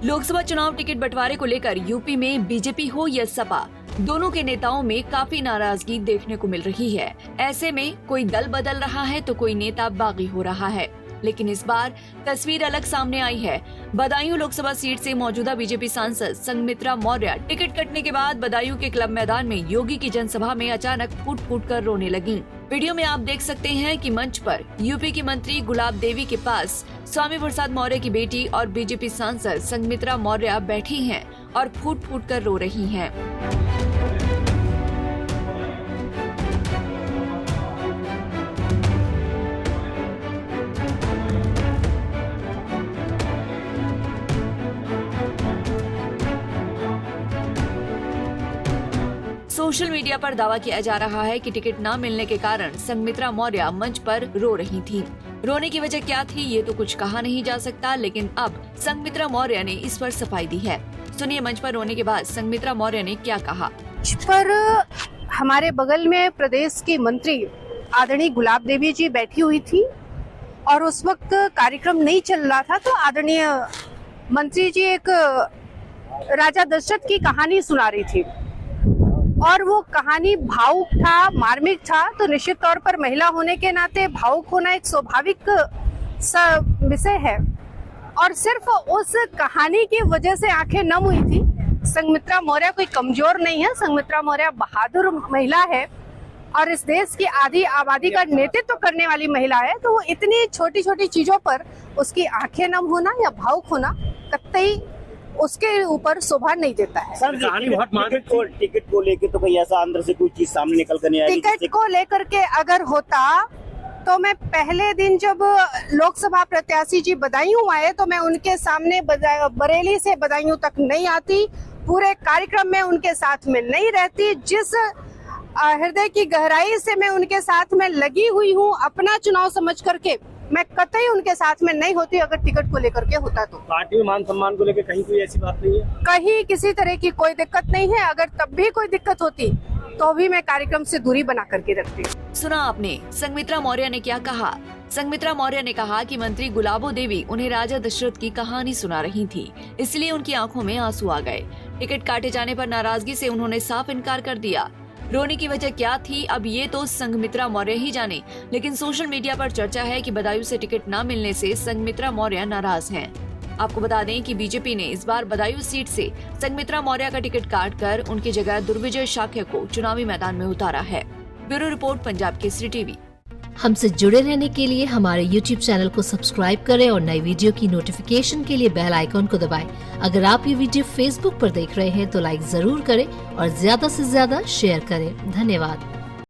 लोकसभा चुनाव टिकट बंटवारे को लेकर यूपी में बीजेपी हो या सपा, दोनों के नेताओं में काफी नाराजगी देखने को मिल रही है। ऐसे में कोई दल बदल रहा है तो कोई नेता बागी हो रहा है, लेकिन इस बार तस्वीर अलग सामने आई है। बदायूं लोकसभा सीट से मौजूदा बीजेपी सांसद संघमित्रा मौर्य टिकट कटने के बाद बदायूं के क्लब मैदान में योगी की जनसभा में अचानक फूट फूट कर रोने लगी। वीडियो में आप देख सकते हैं कि मंच पर यूपी की मंत्री गुलाब देवी के पास स्वामी प्रसाद मौर्य की बेटी और बीजेपी सांसद संघमित्रा मौर्य बैठी हैं और फूट फूट कर रो रही हैं। सोशल मीडिया पर दावा किया जा रहा है कि टिकट न मिलने के कारण संघमित्रा मौर्य मंच पर रो रही थी। रोने की वजह क्या थी ये तो कुछ कहा नहीं जा सकता, लेकिन अब संघमित्रा मौर्य ने इस पर सफाई दी है। सुनिए मंच पर रोने के बाद संघमित्रा मौर्य ने क्या कहा। पर हमारे बगल में प्रदेश की मंत्री आदरणीय गुलाब देवी जी बैठी हुई थी और उस वक्त कार्यक्रम नहीं चल रहा था, तो आदरणीय मंत्री जी एक राजा दशरथ की कहानी सुना रही थी और वो कहानी भावुक था, मार्मिक था। तो निश्चित तौर पर महिला होने के नाते भावुक होना एक स्वाभाविक विषय है और सिर्फ उस कहानी की वजह से आंखें नम हुई थी। संघमित्रा मौर्य कोई कमजोर नहीं है, संघमित्रा मौर्य बहादुर महिला है और इस देश की आधी आबादी का नेतृत्व करने वाली महिला है। तो वो इतनी छोटी छोटी चीजों पर उसकी आंखें नम होना या भावुक होना कतई उसके ऊपर शोभा नहीं देता है। सर टिकट को लेकर तो कोई ऐसा अंदर से कोई चीज सामने निकल कर नहीं आएगी? टिकट को लेकर के अगर होता तो मैं पहले दिन जब लोकसभा प्रत्याशी जी बदायूं आए तो मैं उनके सामने बरेली से बदायूं तक नहीं आती, पूरे कार्यक्रम में उनके साथ में नहीं रहती। जिस हृदय की गहराई से मैं उनके साथ में लगी हुई हूँ, अपना चुनाव समझ करके, मैं कतई उनके साथ में नहीं होती अगर टिकट को लेकर के होता तो। पार्टी में मान सम्मान को लेकर कहीं कोई ऐसी बात नहीं है? कहीं किसी तरह की कोई दिक्कत नहीं है। अगर तब भी कोई दिक्कत होती तो भी मैं कार्यक्रम से दूरी बना करके रखती। सुना आपने संघमित्रा मौर्य ने क्या कहा। संघमित्रा मौर्य ने कहा कि मंत्री गुलाबो देवी उन्हें राजा दशरथ की कहानी सुना रही थी, इसलिए उनकी आंखों में आंसू आ गए। टिकट काटे जाने पर नाराजगी से उन्होंने साफ इनकार कर दिया। रोने की वजह क्या थी अब ये तो संघमित्रा मौर्य ही जाने, लेकिन सोशल मीडिया पर चर्चा है कि बदायूं से टिकट न मिलने से संघमित्रा मौर्य नाराज हैं। आपको बता दें कि बीजेपी ने इस बार बदायूं सीट से संघमित्रा मौर्य का टिकट काटकर उनकी जगह दुर्विजय शाक्य को चुनावी मैदान में उतारा है। Bureau report, Punjab Kesari TV. हमसे जुड़े रहने के लिए हमारे YouTube चैनल को सब्सक्राइब करें और नई वीडियो की नोटिफिकेशन के लिए बेल आइकॉन को दबाएं। अगर आप ये वीडियो Facebook पर देख रहे हैं तो लाइक जरूर करें और ज्यादा से ज्यादा शेयर करें। धन्यवाद।